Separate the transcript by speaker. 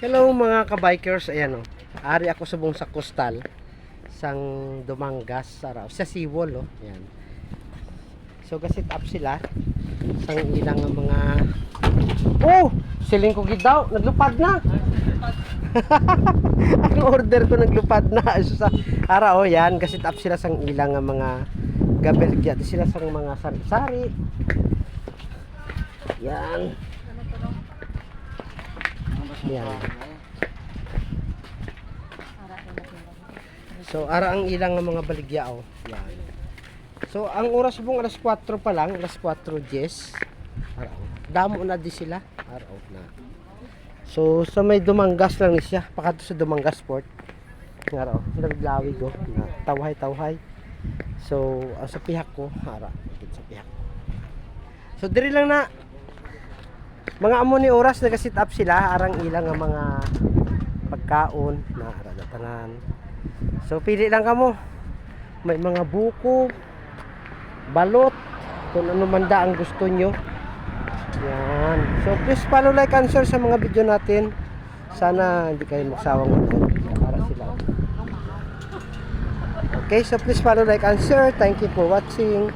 Speaker 1: Hello mga ka-bikers, ayan o. Ari ako sa buong sa Coastal, sang Dumangas, sa Seawall, oh. Ayan. So gasit up sila sang ilang mga siling ko gid daw, naglupad na. Ang order ko naglupad na. So, sa ara yan, gasit up sila sang ilang mga gabelgya, di sila sang mga sari-sari. Yan. Yan. So ara ang ilang mga baligya oh. Yan. So ang oras pong alas 4 pa lang, alas 4:10. Ara. Damo na di sila. Araw na. So sa may Dumangas lang ni siya, pakato sa Dumangas Port. Araw, naglawi go na tawhay. So sa pihak ko, ara, sa pihak. So diri lang na mga amo ni oras nagasit up sila arang ilang nga mga pagkaon na aragatanan. So pili lang kamo. May mga buko, balot, kung ano man da ang gusto nyo. Yan. So please follow, like, and share sa mga video natin. Sana hindi kayo magsawang manood para sila. Okay, so please follow, like, and share. Thank you for watching.